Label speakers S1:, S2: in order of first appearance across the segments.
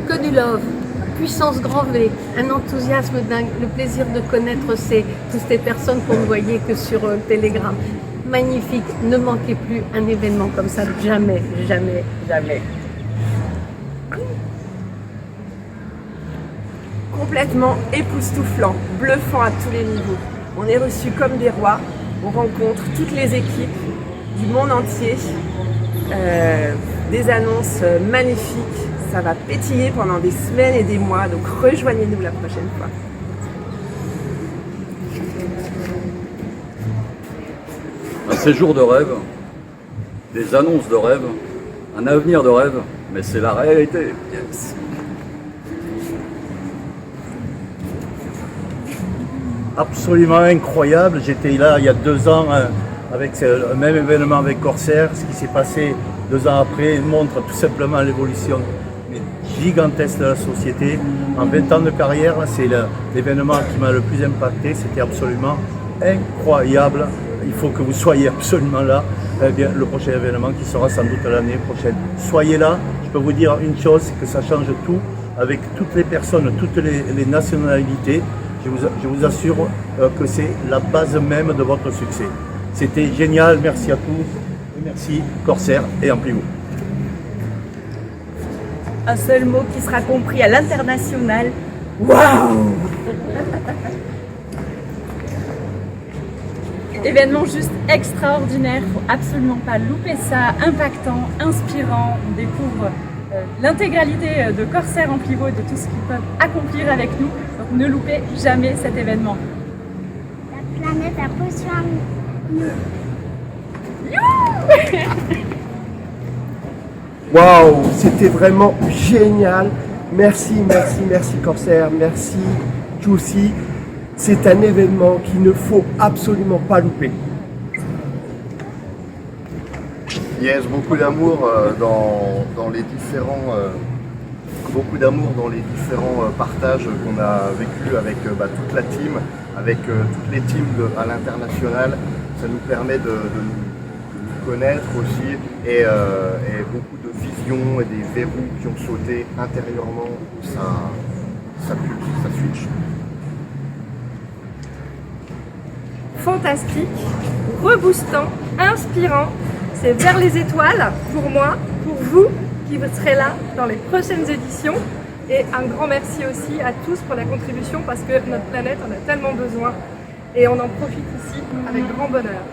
S1: que du love, puissance grand V, un enthousiasme dingue, le plaisir de connaître toutes ces personnes qu'on ne voyait que sur Telegram. Magnifique, ne manquez plus un événement comme ça, jamais, jamais, jamais.
S2: Complètement époustouflant, bluffant à tous les niveaux. On est reçus comme des rois, on rencontre toutes les équipes du monde entier, des annonces magnifiques, ça va pétiller pendant des semaines et des mois, donc rejoignez-nous la prochaine fois.
S3: Un séjour de rêve, des annonces de rêve, un avenir de rêve, mais c'est la réalité. Yes.
S4: Absolument incroyable. J'étais là il y a 2 ans avec le même événement avec Corsair. Ce qui s'est passé 2 ans après montre tout simplement l'évolution gigantesque de la société. En 20 ans de carrière, c'est l'événement qui m'a le plus impacté. C'était absolument incroyable. Il faut que vous soyez absolument là. Eh bien, le prochain événement qui sera sans doute l'année prochaine. Soyez là. Je peux vous dire une chose, c'est que ça change tout avec toutes les personnes, toutes les nationalités. Je vous assure que c'est la base même de votre succès. C'était génial, merci à tous, et merci Corsair et Amplivaux.
S5: Un seul mot qui sera compris à l'international, waouh! Événement juste extraordinaire, faut absolument pas louper ça, impactant, inspirant, on découvre l'intégralité de Corsair Amplivaux et de tout ce qu'ils peuvent accomplir avec nous. Donc ne loupez jamais cet événement.
S6: La planète a besoin de nous.
S7: Waouh, c'était vraiment génial. Merci, merci, merci Corsair, merci Juicy. C'est un événement qu'il ne faut absolument pas louper.
S8: Yes, beaucoup d'amour dans les différents partages qu'on a vécu avec toute la team, avec toutes les teams à l'international. Ça nous permet de nous connaître aussi et beaucoup de visions et des verrous qui ont sauté intérieurement. Ça pulse, ça switch.
S2: Fantastique, reboostant, inspirant. C'est vers les étoiles pour moi, pour vous qui serez là dans les prochaines éditions. Et un grand merci aussi à tous pour la contribution parce que notre planète en a tellement besoin et on en profite ici avec grand bonheur.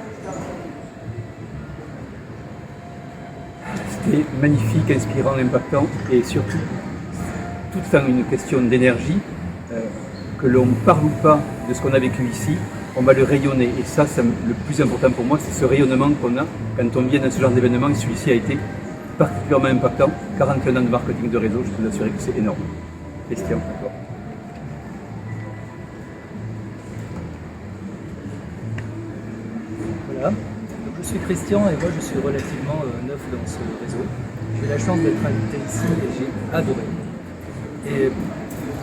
S9: C'était magnifique, inspirant, impactant et surtout tout étant une question d'énergie, que l'on parle ou pas de ce qu'on a vécu ici, on va le rayonner. Et ça, le plus important pour moi, c'est ce rayonnement qu'on a quand on vient dans ce genre d'événement. Et celui-ci a été particulièrement impactant. 41 ans de marketing de réseau, je peux vous assurer que c'est énorme. Christian, à toi.
S10: Voilà, donc je suis Christian et moi je suis relativement neuf dans ce réseau. J'ai eu la chance d'être invité ici et j'ai adoré. Et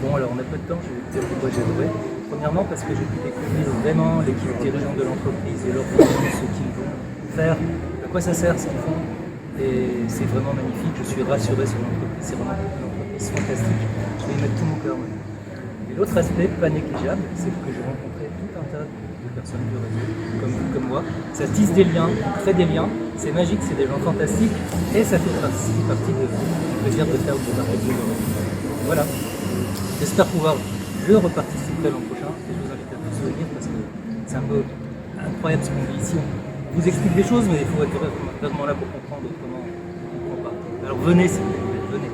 S10: bon, alors on a peu de temps, je vais vous dire pourquoi j'ai adoré. Premièrement parce que j'ai pu découvrir vraiment l'équipe dirigeante de l'entreprise et leur vision, ce qu'ils vont faire, à quoi ça sert ce qu'ils font. Et c'est vraiment magnifique, je suis rassuré sur l'entreprise, c'est vraiment une entreprise fantastique. Je vais y mettre tout mon cœur maintenant. Et l'autre aspect pas négligeable, c'est que j'ai rencontré tout un tas de personnes du réseau, comme moi. Ça tisse des liens, crée des liens, c'est magique, c'est des gens fantastiques et ça fait partie du plaisir de faire de la radio. Voilà, j'espère pouvoir le reparticiper l'an prochain et je vous invite à tous venir parce que c'est un peu incroyable ce qu'on vit ici. On vous explique des choses mais il faut être vraiment là pour comprendre, autrement on ne comprend pas. Alors venez s'il vous plaît, venez.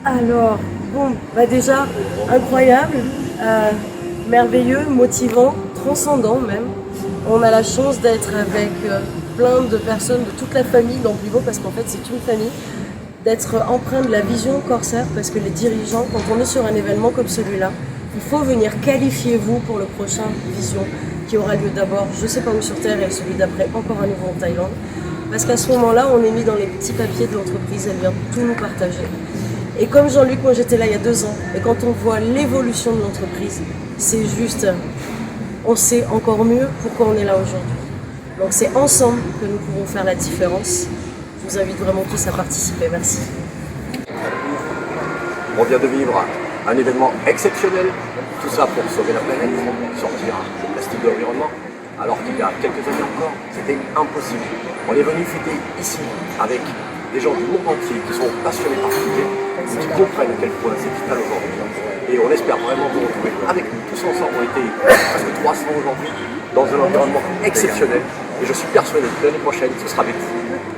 S11: Alors, bon, déjà, incroyable, merveilleux, motivant, transcendant même. On a la chance d'être avec plein de personnes de toute la famille d'Amplivaux parce qu'en fait c'est une famille, d'être empreint de la vision Corsair parce que les dirigeants, quand on est sur un événement comme celui-là, il faut venir qualifier vous pour le prochain Vision qui aura lieu d'abord, je ne sais pas où sur Terre et celui d'après encore à nouveau en Thaïlande. Parce qu'à ce moment-là, on est mis dans les petits papiers de l'entreprise, elle vient tout nous partager. Et comme Jean-Luc, moi j'étais là il y a 2 ans, et quand on voit l'évolution de l'entreprise, c'est juste, on sait encore mieux pourquoi on est là aujourd'hui. Donc c'est ensemble que nous pouvons faire la différence. Je vous invite vraiment tous à participer. Merci.
S12: On vient de vivre un événement exceptionnel, tout ça pour sauver la planète, sortir le plastique de l'environnement, alors qu'il y a quelques années encore, c'était impossible. On est venu fêter ici avec des gens du monde entier qui sont passionnés par ce sujet, qui comprennent à quel point c'est vital aujourd'hui. Et on espère vraiment vous retrouver avec nous tous ensemble. On était presque 300 aujourd'hui dans un environnement exceptionnel et je suis persuadé que l'année prochaine ce sera avec vous.